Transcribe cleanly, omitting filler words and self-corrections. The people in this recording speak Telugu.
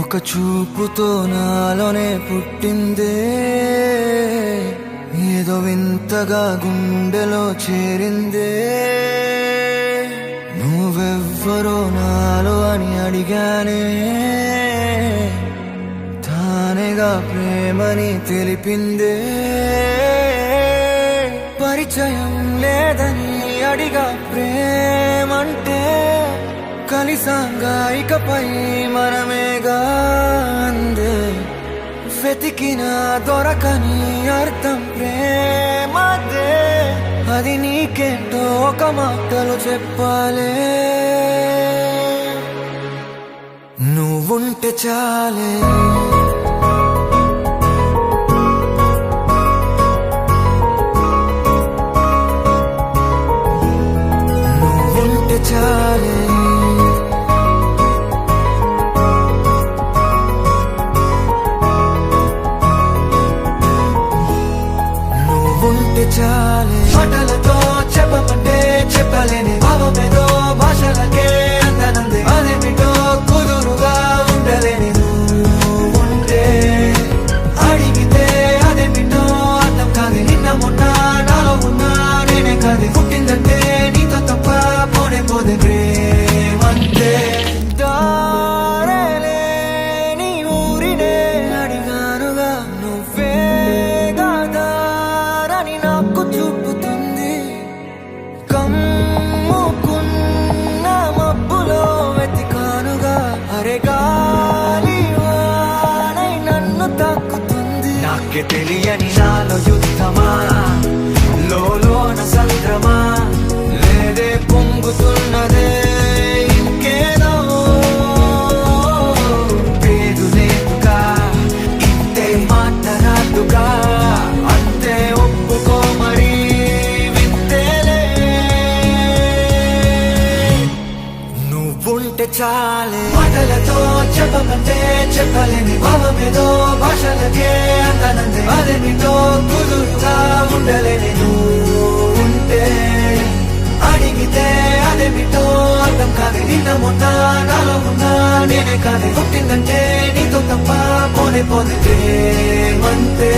ఒక చూపుతో నాలోనే పుట్టిందే, ఏదో వింతగా గుండెలో చేరిందే. నువ్వెవ్వరో నాలో అని అడిగానే, తానేగా ప్రేమని తెలిపిందే. పరిచయం లేదని అడిగా ప్రేమంటే, కలిసాంగా ఇకపై మనమేగా అందే. వెతికిన దొరకని అర్థం ప్రేమదే, అది నీకేంటో ఒక మాటలు చెప్పాలే. నువ్వుంటే చాలే, నువ్వుంటే చాలే, నువ్వుంటే చాలే. మాటలతో చెప్పమంటే చెప్పలేని భావమేదో భాషలకే అందనందే. అదేమిటో కుదురుగా ఉండలేని నువ్వుంటే, అడిగితే అదేమిటో అర్థం కాదు. నిన్న మొన్న నాలో ఉన్నా నేనే కాదు. పుట్టిందంటే నీతో తప్ప పోనే పోదే ప్రేమంటే. దారేలేని ఊరినే అడిగానుగా, నువ్వే గాదారని నాకు చూపుతుంది. కమ్ముకున్న మబ్బులో వెతికానుగా, అరే గాలి వానై నన్ను తాకుతుంది. నాకే తెలియని నాలో యుద్ధమా, లోన సంద్రమా, లేదే పొంగుతున్నదే ఇంకేదో. పేరు లేదుగా, ఇంతే మాట్లాడుగా, అంతే ఒప్పుకో మరి వింతేలే. నువ్వుంటే చాలే. మాటలతో చెప్పమంటే చెప్పలేని భావమేదో భాషలకే అందనందే. అదేమిటో కుదురుగా ఉండలేని నువ్వుంటే, అడిగితే అదేమిటో అర్థం కాదు. నిన్న మొన్న నాలో ఉన్నా నేనే కాదు. పుట్టిందంటే నీతో తప్ప పోనే పోదే ప్రేమంతే.